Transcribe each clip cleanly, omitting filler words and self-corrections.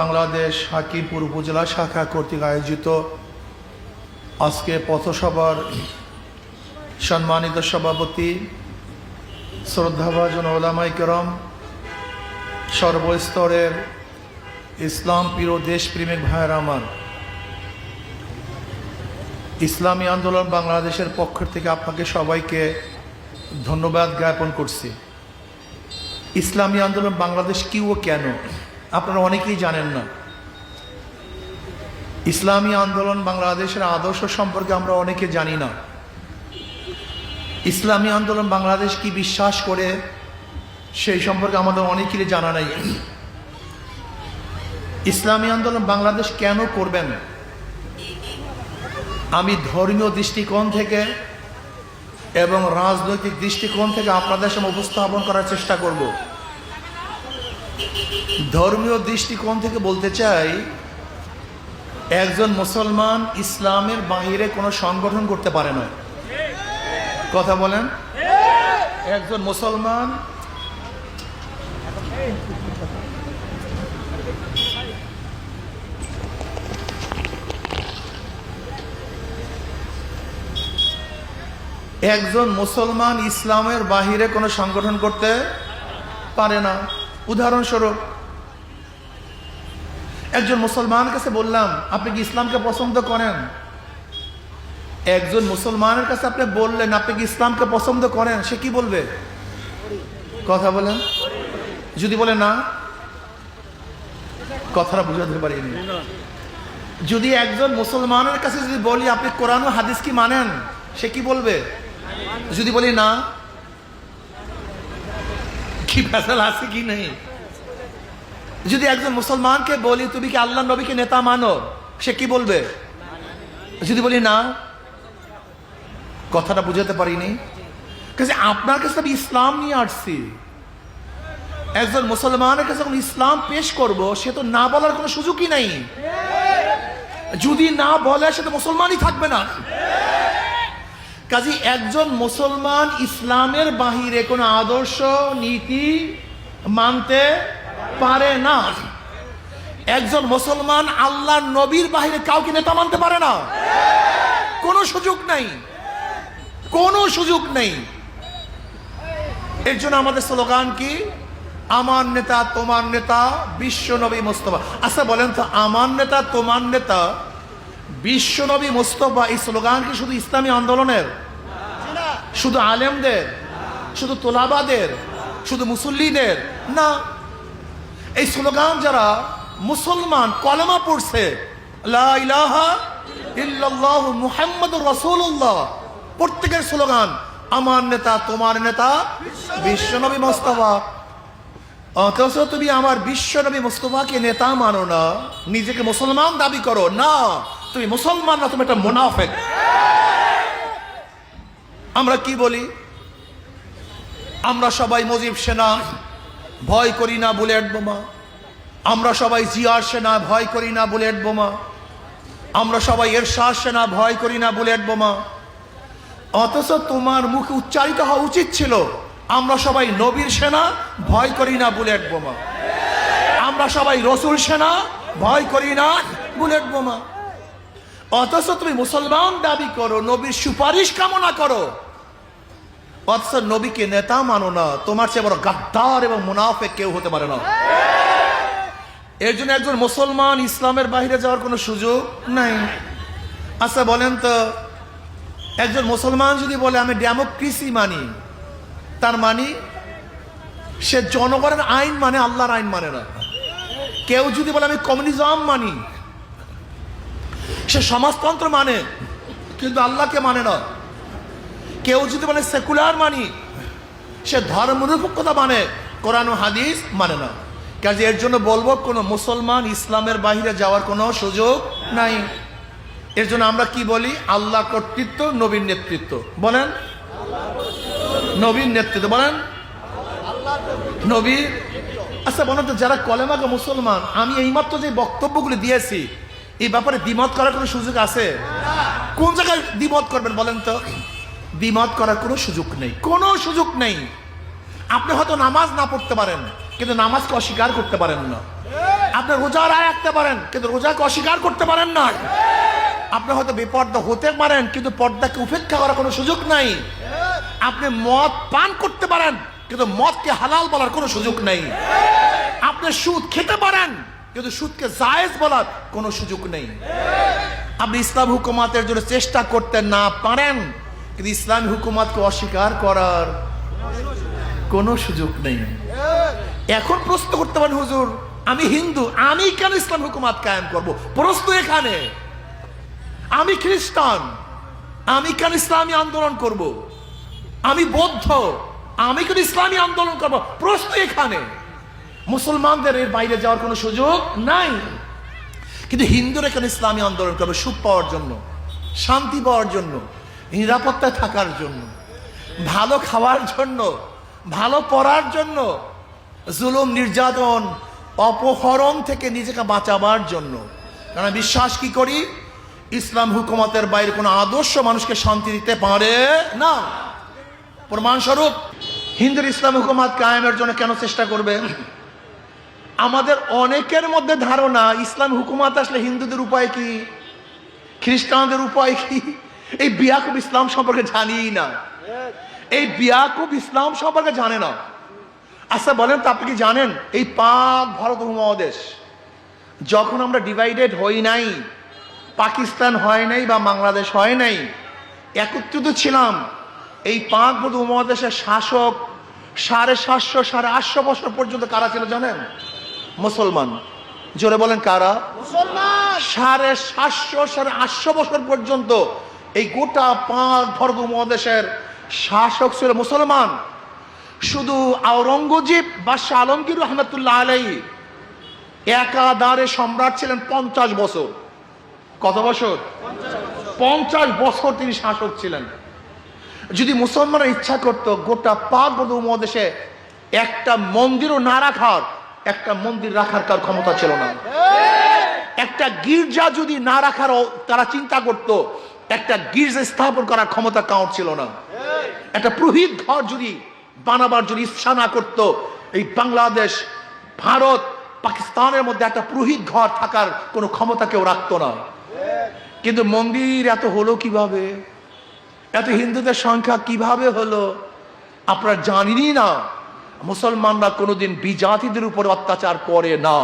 বাংলাদেশ হাকিমপুর উপজেলা শাখা কর্তৃক আয়োজিত আজকে পথসভার সম্মানিত সভাপতি শ্রদ্ধাভাজন ওলামায়ে কেরাম, সর্বস্তরের ইসলাম প্রিয় দেশপ্রেমিক ভাইয়েরা আমার, ইসলামী আন্দোলন বাংলাদেশের পক্ষ থেকে আপনাকে সবাইকে ধন্যবাদ জ্ঞাপন করছি। ইসলামী আন্দোলন বাংলাদেশ কি ও কেন আপনারা অনেকেই জানেন না। ইসলামী আন্দোলন বাংলাদেশের আদর্শ সম্পর্কে আমরা অনেকে জানি না। ইসলামী আন্দোলন বাংলাদেশ কি বিশ্বাস করে সেই সম্পর্কে আমাদের অনেকেরই জানা নাই। ইসলামী আন্দোলন বাংলাদেশ কেন করবেন আমি ধর্মীয় দৃষ্টিকোণ থেকে এবং রাজনৈতিক দৃষ্টিকোণ থেকে আপনাদের সামনে উপস্থাপন করার চেষ্টা করব। ধর্মীয় দৃষ্টিকোণ থেকে বলতে চাই, একজন মুসলমান ইসলামের বাহিরে কোনো সংগঠন করতে পারে না। কথা বলেন, একজন মুসলমান ইসলামের বাহিরে কোনো সংগঠন করতে পারে না। উদাহরণস্বরূপ, একজন মুসলমানের কাছে বললাম, আপনি কি ইসলামকে পছন্দ করেন? একজন মুসলমানের কাছে আপনি বললেন, আপনি কি ইসলামকে পছন্দ করেন? সে কি বলবে? কথা বলেন। যদি বলে না, কথাটা বুঝাতে পারিনি। যদি একজন মুসলমানের কাছে যদি বলি, আপনি কোরআন ও হাদিস কি মানেন? সে কি বলবে? যদি বলি না, কি ফেসাল আছে কি নেই? যদি একজন মুসলমানকে বলি, তুমি কি আল্লাহ নবীকে নেতা মানো? সে কি বলবে? যদি বলি না, কথাটা বুঝাতে পারিনি। কাজে আপনার কাছে আমি ইসলাম নিয়ে আসছি। একজন মুসলমানের কাছে যখন ইসলাম পেশ করব, সে তো না বলার কোনো সুযোগই নাই। যদি না বলে, সে তো মুসলমানই থাকবে না। কাজে একজন মুসলমান ইসলামের বাহিরে কোনো আদর্শ নীতি মানতে পারে না। একজন মুসলমান আল্লাহর নবীর বাহিরে কাউকে নেতা মানতে পারে না। কোনো সুযোগ নাই, কোনো সুযোগ নেই। এর জন্য আমাদের স্লোগান কি? আমার নেতা তোমার নেতা বিশ্ব নবী মুস্তফা। আচ্ছা বলেন তো, আমার নেতা তোমার নেতা বিশ্ব নবী মুস্তফা, এই স্লোগান কি শুধু ইসলামী আন্দোলনের? শুধু আলেমদের? শুধু তোলাবাদের? শুধু মুসল্লিদের? না। এই স্লোগান যারা মুসলমান কলেমা পড়ছে, লা ইলাহা ইল্লাল্লাহ মুহাম্মাদুর রাসূলুল্লাহ, প্রত্যেকের স্লোগান আমার নেতা তোমার নেতা বিশ্বনবী মুস্তাফা। অথচ তুমি আমার বিশ্বনবী মুস্তাফাকে নেতা মানো না, নিজেকে মুসলমান দাবি করো না। তুমি মুসলমান না, তুমি একটা মুনাফিক। আমরা কি বলি? আমরা সবাই মুজিব সেনা, ভয় করি না বুলেট বোমা। আমরা সবাই জিয়ার সেনা, ভয় করি না বুলেট বোমা। আমরা সবাই এরশাদ সেনা, ভয় করি না বুলেট বোমা। অথচ তোমার মুখে উচ্চারিত হওয়া উচিত ছিল, আমরা সবাই নবীর সেনা, ভয় করি না বুলেট বোমা। আমরা সবাই রসুল সেনা, ভয় করি না বুলেট বোমা। অথচ তুমি মুসলমান দাবি করো, নবীর সুপারিশ কামনা করো, অথচ নবীকে নেতা মানো না। তোমার চেয়ে বড় গাদ্দার এবং মুনাফিক কেউ হতে পারে না। এর জন্য একজন মুসলমান ইসলামের বাইরে যাওয়ার কোনো সুযোগ নাই। আচ্ছা বলেন তো, একজন মুসলমান যদি বলে আমি ডেমোক্রেসি মানি, তার মানে সে জনগণের আইন মানে, আল্লাহর আইন মানে না। কেউ যদি বলে আমি কমিউনিজম মানি, সে সমাজতন্ত্র মানে কিন্তু আল্লাহকে মানে না। কেউ যদি বলে সেকুলার মানি, সে ধর্মনিরপেক্ষতা মানে, কোরআন ও হাদিস মানে না। কাজে এর জন্য বলবো, কোনো মুসলমান ইসলামের বাহিরে যাওয়ার কোনো সুযোগ নাই। এর জন্য আমরা কি বলি? আল্লাহ কর্তৃত্ব, নবীর নেতৃত্ব। বলেন, নবীর নেতৃত্ব বলেন, নবীর। আচ্ছা বলেন তো, যারা কলেমাকে মুসলমান, আমি এইমাত্র যে বক্তব্যগুলি দিয়েছি, এই ব্যাপারে দ্বিমত করার কোনো সুযোগ আছে? কোন জায়গায় দ্বিমত করবেন বলেন তো? দ্বিমত করার কোনো সুযোগ নেই, কোনো সুযোগ নেই। আপনি হয়তো নামাজ না পড়তে পারেন, কিন্তু নামাজকে অস্বীকার করতে পারেন না। আপনি রোজা রাখতে পারেন কিন্তু রোজাকে অস্বীকার করতে পারেন না। আপনি হয়তো বেপর্দা হতে পারেন কিন্তু পর্দাকে উপেক্ষা করার কোনো সুযোগ নাই। আপনি মদ পান করতে পারেন কিন্তু মদকে হালাল বলার কোনো সুযোগ নেই। আপনি সুদ খেতে পারেন কিন্তু সুদকে জায়েজ বলার কোনো সুযোগ নেই। আপনি ইসলাম হুকুমাতের জন্য চেষ্টা করতে না পারেন কিন্তু ইসলামী হুকুমাতকে অস্বীকার করার কোনো সুযোগ নেই। এখন প্রশ্ন করতে পারেন, হুজুর আমি হিন্দু, আমি কেন ইসলাম হুকুমাত কায়েম করব? প্রশ্ন এখানে। আমি খ্রিস্টান, আমি কেন ইসলামী আন্দোলন করব? আমি বৌদ্ধ, আমি কেন ইসলামী আন্দোলন করব? প্রশ্ন এখানে। মুসলমানদের এর বাইরে যাওয়ার কোনো সুযোগ নাই। কিন্তু হিন্দুরা কেন ইসলামী আন্দোলন করবে? সুখ পাওয়ার জন্য, শান্তি পাওয়ার জন্য, নিরাপত্তায় থাকার জন্য, ভালো খাওয়ার জন্য, ভালো পড়ার জন্য, জুলুম নির্যাতন অপহরণ থেকে নিজেকে বাঁচাবার জন্য। কারণ বিশ্বাস কি করি, ইসলাম হুকুমতের বাইরে কোনো আদর্শ মানুষকে শান্তি দিতে পারে না। প্রমাণস্বরূপ হিন্দুর ইসলাম হুকুমত কায়েমের জন্য কেন চেষ্টা করবে? আমাদের অনেকের মধ্যে ধারণা ইসলাম হুকুমত আসলে হিন্দুদের উপায় কি, খ্রিস্টানদের উপায় কি। এই বিয়াকুব ইসলাম সম্পর্কে জানি না, এই বিয়াকুব ইসলাম সম্পর্কে জানে না। আচ্ছা বলেন তো, আপনি কি জানেন এই পাক ভারত উপমহাদেশ যখন আমরা ডিভাইডেড হই নাই, পাকিস্তান হয় নাই বা বাংলাদেশ হয় নাই, একত্রিত ছিলাম, এই পাক ভারত উপমহাদেশের শাসক 750 850 বছর পর্যন্ত কারা ছিল জানেন? মুসলমান। জোরে বলেন কারা? মুসলমান। 750 850 বছর পর্যন্ত এই গোটা পাক ভারত উপমহাদেশের শাসক ছিল মুসলমান। শুধু আওরঙ্গজেব বাদশাহ আলমগীর রহমতুল্লাহ আলাইহি একাধারে সম্রাট ছিলেন 50 বছর। কত বছর? 50 বছর তিনি শাসক ছিলেন। যদি মুসলমানরা ইচ্ছা করতো গোটা পাক উপমহাদেশে একটা মন্দিরও না রাখার, একটা মন্দির রাখার তার ক্ষমতা ছিল না। একটা গির্জা যদি না রাখার তারা চিন্তা করত, একটা গির্জা স্থাপন করার ক্ষমতা কাউর ছিল না। একটা পুরোহিত ঘর যদি বানাবার যদি ইচ্ছা না করতো, এই বাংলাদেশ, ভারত, পাকিস্তানের মধ্যে একটা পুরোহিত ঘর থাকার কোনো ক্ষমতা কেউ রাখতো না। কিন্তু মন্দির এত হলো কিভাবে? এত হিন্দুদের সংখ্যা কিভাবে হলো? আপনারা জানেনই না। মুসলমানরা কোনোদিন বিজাতিদের উপর অত্যাচার করে না।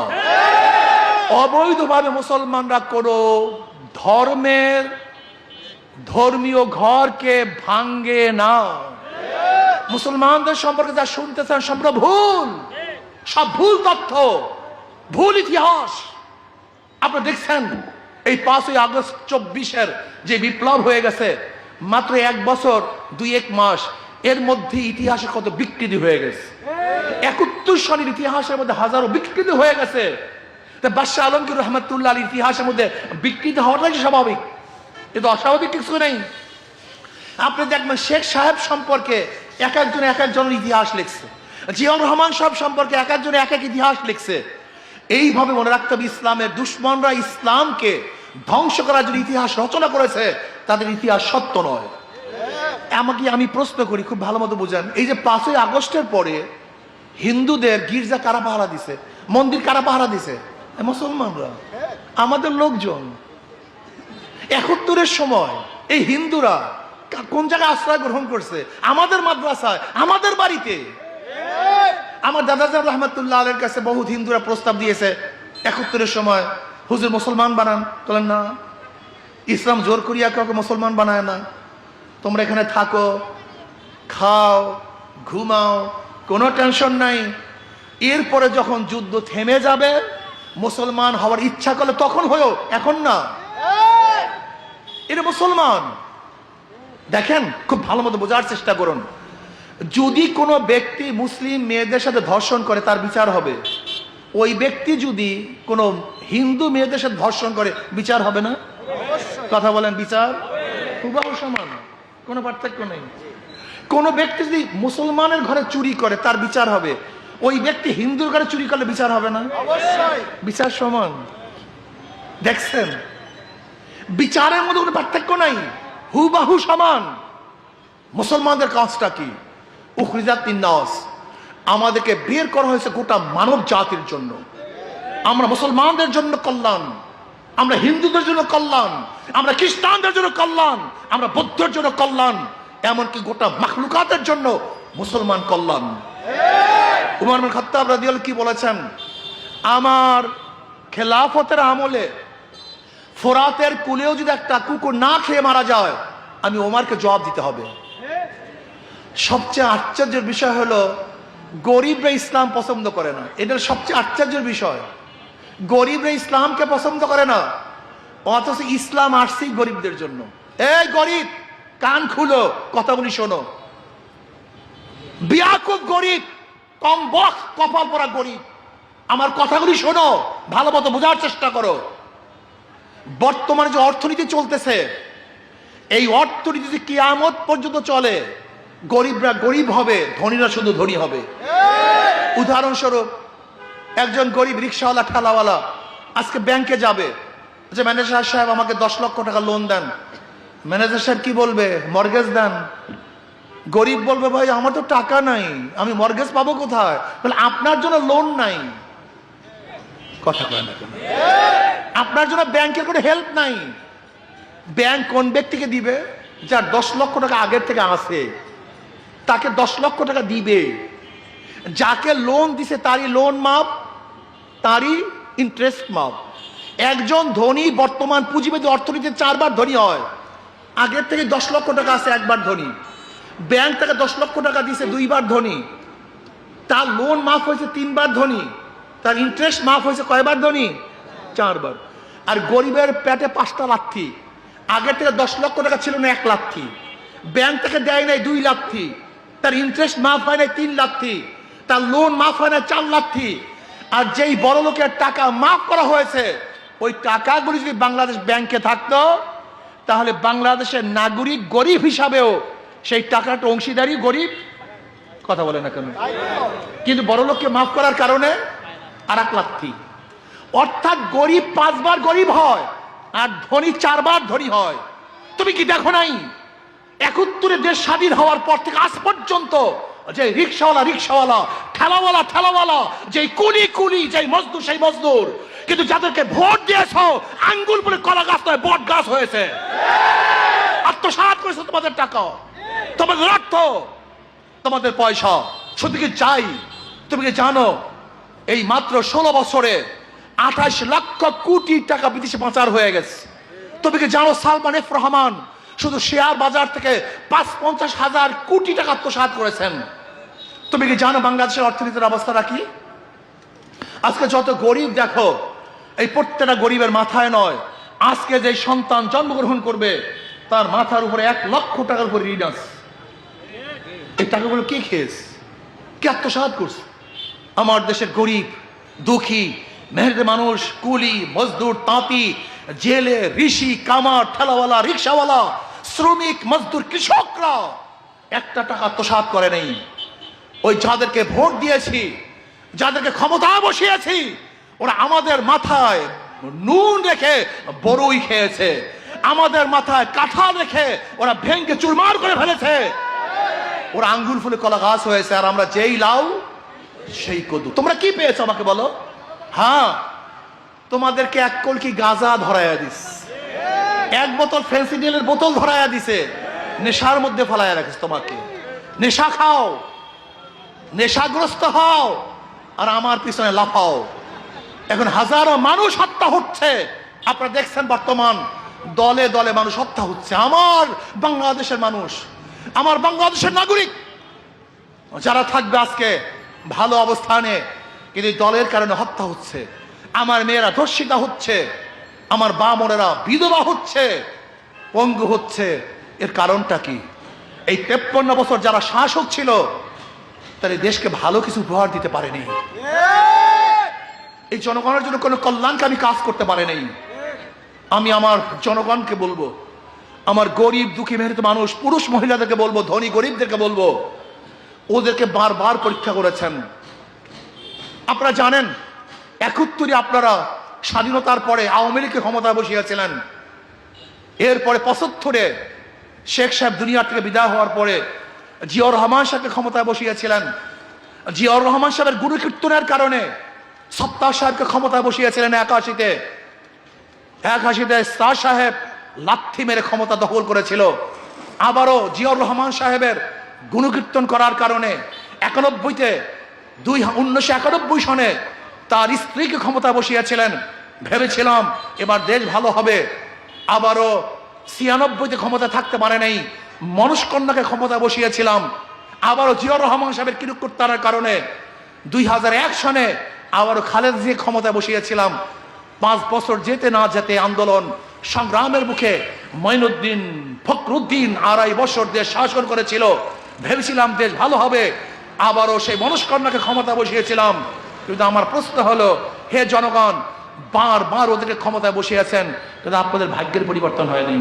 অবৈধভাবে মুসলমানরা কোনো ধর্মীয় ঘরকে ভাঙ্গে না। মুসলমানদের সম্পর্কে যা শুনতেছেন সম্পূর্ণ ভুল, সব ভুল তথ্য, ভুল ইতিহাস। আপনারা দেখছেন এই 5ই আগস্ট 24-এর যে বিপ্লব হয়ে গেছে, মাত্র 1 বছর 2-1 মাস এর মধ্যে ইতিহাসে কত বিকৃতি হয়ে গেছে। 71 সনের ইতিহাসের মধ্যে হাজারো বিকৃতি হয়ে গেছে। বাদশাহ আলমগীর রহমতুল্লাহ আলীর ইতিহাসের মধ্যে বিকৃতি হওয়াটাই স্বাভাবিক, কিন্তু অস্বাভাবিক কিছু নেই। আপনি দেখবেন শেখ সাহেব সম্পর্কে এক একজনের ইতিহাস লিখছে, জিয়াউর রহমান সাহেব সম্পর্কে এক একজন এক এক ইতিহাস লিখছে। এইভাবে মনে রাখতে হবে, ইসলামের দুশ্মনরা ইসলামকে ধ্বংস করার জন্য ইতিহাস রচনা করেছে, তাদের ইতিহাস সত্য নয়। আমি প্রশ্ন করি, খুব ভালো মতো বুঝেন, এই যে 5ই আগস্টের পরে হিন্দুদের গির্জা কারা পাহারা দিছে, মন্দির কারা পাহারা দিছে? মুসলমানরা, আমাদের লোকজন। 71-এর সময় এই হিন্দুরা কোন জায়গায় আশ্রয় গ্রহণ করছে? আমাদের মাদ্রাসায়, আমাদের বাড়িতে। আমার দাদাজান রহমতুল্লাহ আলের কাছে বহুত হিন্দুরা প্রস্তাব দিয়েছে 71-এর সময়, হুজুর মুসলমান বানান। বলেন না, ইসলাম জোর করিয়া কাউকে মুসলমান বানায় না। তোমরা এখানে থাকো, খাও, ঘুমাও, কোনো টেনশন নাই। এরপরে যখন যুদ্ধ থেমে যাবে, মুসলমান হওয়ার ইচ্ছা করলে তখন হয়েও, এখন না। এটা মুসলমান। দেখেন, খুব ভালো মতো বোঝার চেষ্টা করুন। যদি কোনো ব্যক্তি মুসলিম মেয়েদের সাথে ধর্ষণ করে, তার বিচার হবে। ওই ব্যক্তি যদি কোনো হিন্দু মেয়েদের সাথে ধর্ষণ করে, বিচার হবে না? কথা বলেন, বিচার হুবহু সমান, কোনো পার্থক্য নেই। কোনো ব্যক্তি যদি মুসলমানের ঘরে চুরি করে, তার বিচার হবে। ওই ব্যক্তি হিন্দুর ঘরে চুরি করলে বিচার হবে না? অবশ্যই বিচার সমান। দেখছেন, বিচারের মধ্যে কোনো পার্থক্য নাই, হুবহু সমান। মুসলমানদের কাজটা কি? উখরিজাত লিন্নাস, আমাদেরকে বের করা হয়েছে গোটা মানব জাতির জন্য। আমরা মুসলমানদের জন্য কল্যাণ, আমরা হিন্দুদের জন্য কল্যাণ, আমরা খ্রিস্টানদের জন্য কল্যাণ, আমরা বৌদ্ধের জন্য কল্যাণ, এমনকি গোটা মাখলুকাতের জন্য মুসলমান কল্যাণ। উমর বিন খাত্তাব রাদিয়াল্লাহু কি বলেছেন, আমার খেলাফতের আমলে ফোরাতের কুলেও যদি একটা কুকুর না খেয়ে মারা যায়, আমি ওমরকে জবাব দিতে হবে। সবচেয়ে আশ্চর্যের বিষয় হলো গরিবরা ইসলাম পছন্দ করে না। এটার সবচেয়ে আশ্চর্যের বিষয়, গরিবরা ইসলামকে পছন্দ করে না, অথচ ইসলাম আসছে গরিবদের জন্য। এই গরিব, কান খুলো, কথাগুলি শোনো। বিয়াকুব গরিব, কম বক কপাল পরা গরিব, আমার কথাগুলি শোনো, ভালো মতো বোঝার চেষ্টা করো। বর্তমানে যে অর্থনীতি চলতেছে, এই অর্থনীতি যদি কিয়ামত পর্যন্ত চলে, গরিবরা গরিব হবে, ধনীরা শুধু ধনী হবে। উদাহরণস্বরূপ, একজন গরিব রিক্সাওয়ালা ঠেলাওয়ালা আজকে ব্যাংকে যাবে, যে ম্যানেজার সাহেব আমাকে 10 লক্ষ টাকা লোন দেন। ম্যানেজার সাহেব কি বলবে, মর্গেজ দেন। গরিব বলবে, ভাই আমার তো টাকা নাই, আমি মর্গেজ পাবো কোথায়? বলে আপনার জন্য লোন নাই, কথা কয় না কেন? আপনার জন্য ব্যাংকের কোনো হেল্প নাই। ব্যাংক কোন ব্যক্তিকে দিবে? যার 10 লক্ষ টাকা আগের থেকে আছে, তাকে 10 লক্ষ টাকা দিবে। যাকে লোন দিছে তারই লোন মাপ, তারই ইন্টারেস্ট মাপ। একজন ধনী বর্তমান পুঁজিবাদী অর্থনীতিতে 4 বার ধনী হয়। আগের থেকে 10 লক্ষ টাকা আছে, 1 বার ধনী। ব্যাংক তাকে 10 লক্ষ টাকা দিছে, 2 বার ধনী। তার লোন মাফ হয়েছে 3 বার ধনী, তার ইন্টারেস্ট মাফ হয়েছে কয়বার ধনী? 4 বার। আর গরিবের পেটে 5টা লাথি। আগের থেকে 10 লক্ষ টাকা ছিল না, 1 লাথি। ব্যাংক তাকে দেয় নাই 2 লাথি, তার ইন্টারেস্ট মাফ হয় নাই 3 লাথি, তার লোন মাফ হয় না 4 লাথি। আর যেই বড় লোকের টাকা মাফ করা হয়েছে, ওই টাকাগুলি যদি বাংলাদেশ ব্যাংকে থাকতো, তাহলে বাংলাদেশের নাগরিক গরিব হিসাবেও সেই টাকাটা অংশীদারি গরিব, কথা বলে না কেন? কিন্তু বড় লোককে মাফ করার কারণে আর 1 লাথি। অর্থাৎ গরিব 5 বার গরিব হয়, আর ধনী 4 বার ধনী হয়। তুমি কি দেখো নাই 71 দেশ স্বাধীন হওয়ার পর থেকে আজ পর্যন্ত যে রিক্সাওয়ালা ঠেলাওয়ালা, যে কুলি যে মজদুর সেই মজদুর, কিন্তু যাদেরকে ভোট দিয়েছ আঙ্গুল বলে কলা গাছ নয়, বট গাছ হয়েছে। আত্মসাৎ করেছে তোমাদের টাকা, তোমাদের অর্থ, তোমাদের পয়সা। শুধু কি চাই, তুমি কি জানো এই মাত্র 16 বছরে 28 লক্ষ কোটি টাকা বিদেশে পাচার হয়ে গেছে? তুমি কি জানো সালমান এফ রহমান শুধু শেয়ার বাজার থেকে 50-50 কোটি টাকা আত্মসাৎ করেছেন? তুমি কি জানো বাংলাদেশের অর্থনীতির অবস্থাটা কি? আজকে যত গরিব দেখো, এই প্রত্যেকটা গরিবের মাথায় নয়, আজকে যে সন্তান জন্মগ্রহণ করবে তার মাথার উপরে 1 লক্ষ টাকার উপরে ঋণ আছে। এই টাকাগুলো কে খেয়েছে, কে আত্মসাৎ করছে? আমার দেশের গরিব, দুঃখী, মেহনতি মানুষ, কুলি, মজদুর, তাঁতি, জেলে, ঋষি, কামার, ঠেলাওয়ালা, রিক্সাওয়ালা, শ্রমিক, মজদুর, কৃষকরা একটা টাকা আত্মসাৎ করে নেই। ওই যাদেরকে ভোট দিয়েছি, যাদেরকে ক্ষমতা বসিয়েছি, ওরা আমাদের মাথায় নুন রেখে বড়ই খেয়েছে, আমাদের মাথায় কাঁঠাল রেখে ওরা ভেঙ্গে চুরমার করে ফেলেছে। ওরা আঙ্গুল ফুলে কলা গাছ হয়েছে, আর আমরা যেই লাউ সেই কদু। তোমরা কি পেয়েছো আমাকে বলো? হ্যাঁ, তোমাদেরকে 1 কলকি গাঁজা ধরাইয়া দিস, 1 বোতল ফেন্সিডিলের বোতল ধরাইয়া দিছে, নেশার মধ্যে ফেলাইয়া রাখিস। তোমাকে নেশা খাও, নেশাগ্রস্ত হও, আর আমার পিছনে লাফাও। এখন হাজারো মানুষ হত্যা হচ্ছে, আপনারা দেখছেন বর্তমান দলে দলে মানুষ হত্যা হচ্ছে। আমার বাংলাদেশের মানুষ, আমার বাংলাদেশের নাগরিক যারা থাকবে আজকে ভালো অবস্থানে, কিন্তু দলের কারণে হত্যা হচ্ছে। আমার মেয়েরা ধর্ষিতা হচ্ছে, আমার বামনেরা বিধবা হচ্ছে, পঙ্গু হচ্ছে। এর কারণটা কি? এই 53 বছর যারা শাসক ছিল, তারা দেশকে ভালো কিছু উপহার দিতে পারেনি। এই জনগণের জন্য কোনো কল্যাণকামী কাজ করতে পারেনি। আমি আমার জনগণকে বলবো, আমার গরিব দুঃখী মেহনতি মানুষ, পুরুষ মহিলাদেরকে বলবো, ধনী গরিবদেরকে বলবো, ওদেরকে বারবার পরীক্ষা করেছেন। আপনারা জানেন 71 আপনারা স্বাধীনতার পরে আওয়ামী লীগকে ক্ষমতায় বসিয়েছিলেন। এরপরে 75-এ শেখ সাহেব দুনিয়া থেকে বিদায় হওয়ার পরে জিয়াউর রহমান সাহেবকে ক্ষমতায় বসিয়েছিলেন। জিয়াউর রহমান সাহেবের গুরু কীর্তনের কারণে সত্তার সাহেবকে ক্ষমতায় বসিয়েছিলেন 81-তে। 81-তে শাহ সাহেব লাথি মেরে ক্ষমতা দখল করেছিল। আবারও জিয়াউর রহমান সাহেবের গুণকীর্তন করার কারণে 91-তে 1991 সনে তার স্ত্রীকে ক্ষমতা বসিয়েছিলেন। ভেবেছিলাম এবার দেশ ভালো হবে। আবারও 96-তে ক্ষমতা থাকতে পারে নাই, মনুষ্কন্যাকে ক্ষমতা বসিয়েছিলাম। আবারও জিয়াউর রহমান সাহেবের কিরুকুত্তার কারণে 2001 সনে আবারও খালেদা জিয়া ক্ষমতা বসিয়েছিলাম। 5 বছর যেতে না যেতে আন্দোলন সংগ্রামের মুখে মঈনুদ্দিন ফখরুদ্দিন 2.5 বছর দেশ শাসন করেছিল। ভেবেছিলাম দেশ ভালো হবে। আবারও সেই মনুষ্কন্যাকে ক্ষমতা বসিয়েছিলাম। কিন্তু আমার প্রশ্ন হলো, হে জনগণ, বারবার ওদেরকে ক্ষমতায় বসিয়েছেন, কিন্তু আপনাদের ভাগ্যের পরিবর্তন হয়নি।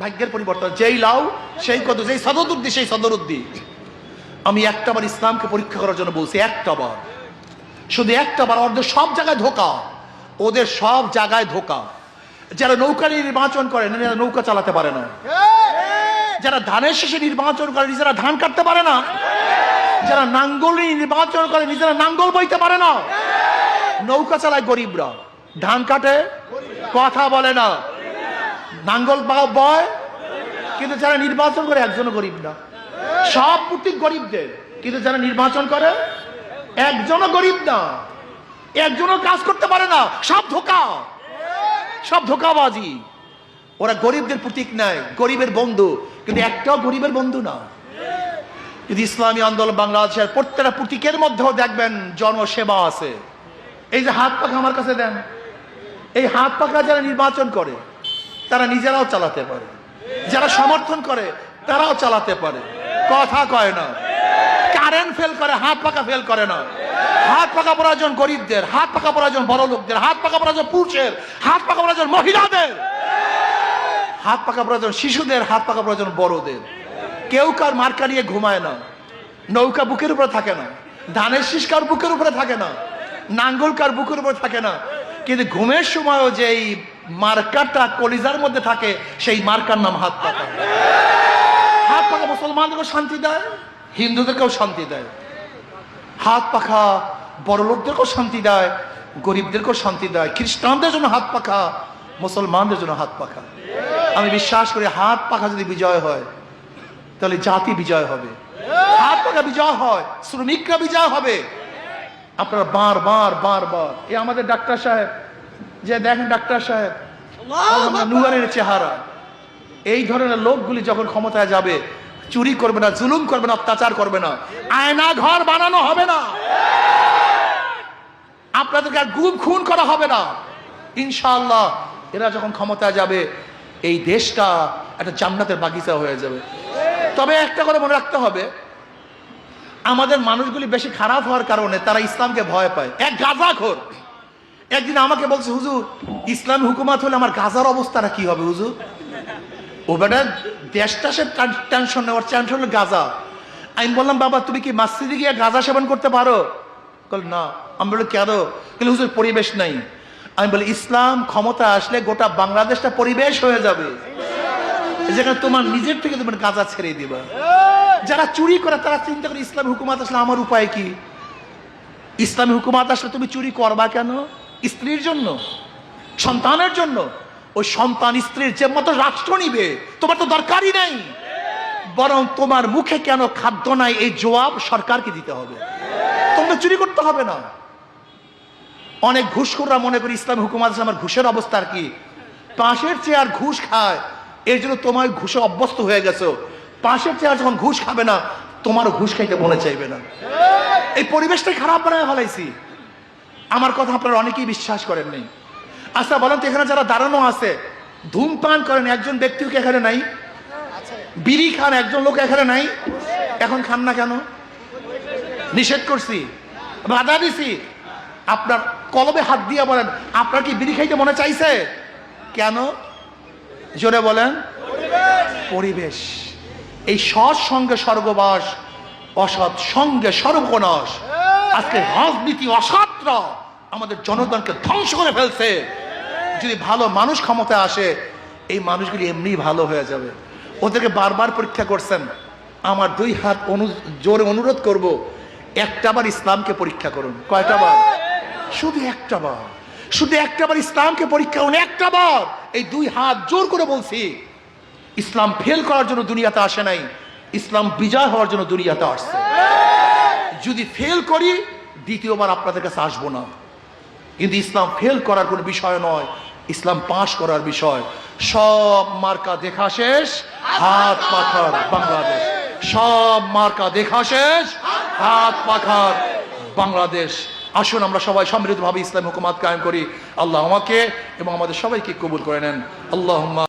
ভাগ্যের পরিবর্তন, যেই লাউ সেই কত, যেই সদরুদ্দি সেই সদরুদ্দি। আমি একটাবার ইসলামকে পরীক্ষা করার জন্য বলছি, একটাবার, শুধু একটাবার। ওদের সব জায়গায় ধোকা, ওদের সব জায়গায় ধোকা। যারা নৌকা নিয়ে নির্বাচন করে নিজেরা নৌকা চালাতে পারে না, যারা ধানের শেষে নির্বাচন করে নিজেরা ধান কাটতে পারে না, যারা নাঙ্গল নিয়ে নির্বাচন করে নিজেরা নাঙ্গল বইতে পারে না। নৌকা চালায় গরিবরা, ধান কাটে কথা বলে না, নাঙ্গল বয়, কিন্তু যারা নির্বাচন করে একজনও গরিব না। সব প্রতীক গরিবদের, কিন্তু যারা নির্বাচন করে একজনও গরিব না, একজনও কাজ করতে পারে না। সব ধোকা, সব ধোকাবাজি। ওরা গরিবদের প্রতীক নাই, গরিবের বন্ধু, কিন্তু একটাও গরিবের বন্ধু না। যদি ইসলামী আন্দোলন বাংলাদেশের প্রত্যেকটা প্রতীকের মধ্যেও দেখবেন জনসেবা আছে। এই যে হাত পাখা আমার কাছে দেন, এই হাত পাখা যারা নির্বাচন করে তারা নিজেরাও চালাতে পারে, যারা সমর্থন করে তারাও চালাতে পারে, কথা কয় না। কারেন্ট ফেল করে, হাত পাখা ফেল করে না। হাত পাখা প্রয়োজন গরিবদের, হাত পাখা প্রয়োজন বড় লোকদের, হাত পাখা প্রয়োজন পুরুষের, হাত পাখা প্রয়োজন মহিলাদের, হাত পাখা প্রয়োজন শিশুদের, হাত পাখা প্রয়োজন বড়দের। কেউ কার মার্কা নিয়ে ঘুমায় না, নৌকা বুকের উপরে থাকে না, ধানের শীষ কার বুকের উপরে থাকে না, নাঙ্গল কার বুকের উপরে থাকে না, কিন্তু ঘুমের সময়ও যে এই মার্কাটা কলিজার মধ্যে থাকে, সেই মার্কার নাম হাত পাখা। হাত পাখা মুসলমানদেরকেও শান্তি দেয়, হিন্দুদেরকেও শান্তি দেয়। হাত পাখা বড় লোকদেরকেও শান্তি দেয়, গরিবদেরকেও শান্তি দেয়। খ্রিস্টানদের জন্য হাত পাখা, মুসলমানদের জন্য হাত পাখা। আমি বিশ্বাস করি হাত পাখা যদি বিজয় হয় তাহলে জাতি বিজয় হবে। হাত পাখা বিজয় হয়, শ্রমিকরা বিজয় হবে। আপনারা বারবার বারবার, এই আমাদের ডাক্তার সাহেব যে দেখেন, ডাক্তার সাহেব নুয়ারের চেহারা, এই ধরনের লোকগুলি যখন ক্ষমতায় যাবে, চুরি করবে না, জুলুম করবে না, অত্যাচার করবে না, আয়না ঘর বানানো হবে না, আপনাদেরকে আর গুম খুন করা হবে না। ইনশাআল্লাহ এরা যখন ক্ষমতায় যাবে, এই দেশটা একটা জান্নাতের বাগিচা হয়ে যাবে। তবে একটা কথা মনে রাখতে হবে, আমাদের মানুষগুলি বেশি খারাপ হওয়ার কারণে তারা ইসলামকে ভয় পায়। এক গাঁজাখোর একদিন আমাকে বলছে, হুজুর ইসলামী হুকুমত হলে আমার গাঁজার অবস্থাটা কি হবে হুজুর? ও বেটা দেশটা সে টেনশন নেওয়ার, টেনশন হলো গাঁজা। আমি বললাম, বাবা তুমি কি মসজিদে গিয়ে গাঁজা সেবন করতে পারো? বল না। আমি বলি কেন? কিন্তু হুজুর পরিবেশ নাই। আমি বলি ইসলাম ক্ষমতা আসলে গোটা বাংলাদেশটা পরিবেশ হয়ে যাবে, যেখানে তোমার নিজের থেকে তুমি গাঁজা ছেড়ে দিবা। যারা চুরি করে তারা চিন্তা করে ইসলামী হুকুমত আসলে আমার উপায় কি? ইসলামী হুকুমত আসলে তুমি চুরি করবা কেন? স্ত্রীর জন্য, সন্তানের জন্য। ওই সন্তান স্ত্রীর যে মতো রাষ্ট্র নিবে তোমার তো দরকারই নাই, বরং তোমার মুখে কেন খাদ্য নাই এই জবাব সরকারকে দিতে হবে। তোমরা চুরি করতে হবে না। অনেক ঘুষখোররা মনে করি ইসলামী হুকুমত আসলে আমার ঘুষের অবস্থা আর কি, পাশের চেয়ার ঘুষ খায়, এর জন্য তোমার ঘুষে অভ্যস্ত হয়ে গেছো। পাশের চেয়ার যখন ঘুষ খাবে না, তোমারও ঘুষ খাইতে মনে চাইবে না। এই পরিবেশটাই খারাপ বানায় ফেলাইছি। আমার কথা আপনারা অনেকেই বিশ্বাস করেন নাই। আচ্ছা বলেন তো, এখানে যারা দাঁড়ানো আছে ধূমপান করেন একজন ব্যক্তিও কি এখানে নাই? বিড়ি খান একজন লোক এখানে নাই? এখন খান না কেন? নিষেধ করছি, বাধা দিছি। আপনার কলবে হাত দিয়ে বলেন, আপনার কি বিড়ি খাইতে মনে চাইছে? কেন? জোরে বলেন। পরিবেশ। এই সৎ সঙ্গে স্বর্গবাস, অসৎ সঙ্গে সর্বনাশ। আজকে রাজনীতি অসৎরা আমাদের জনগণকে ধ্বংস করে ফেলছে। যদি ভালো মানুষ ক্ষমতায় আসে, এই মানুষগুলি এমনি ভালো হয়ে যাবে। ওদেরকে বারবার পরীক্ষা করছেন। আমার 2 হাত জোরে অনুরোধ করব, একটা বার ইসলামকে পরীক্ষা করুন। কয়টা বার? শুধু একটা বার, শুধু একটা বার ইসলামকে পরীক্ষা করুন, একটা বার। এই দুই হাত জোর করে বলছি, ইসলাম ফেল করার জন্য দুনিয়াতে আসে নাই, ইসলাম বিজয় হওয়ার জন্য দুনিয়াতে আসছে। যদি ফেল করি দ্বিতীয়বার আপনাদের কাছে আসবো না, কিন্তু ইসলাম ফেল করার কোনো বিষয় নয়, ইসলাম পাশ করার বিষয়। সব মার্কা দেখা শেষ, হাত পাখার বাংলাদেশ। সব মার্কা দেখা শেষ, হাত পাখার বাংলাদেশ। আসুন আমরা সবাই সমৃদ্ধভাবে ইসলাম হুকুমাত কায়েম করি। আল্লাহ আমাকে এবং আমাদের সবাইকে কবুল করে নেন। আল্লাহুম্মা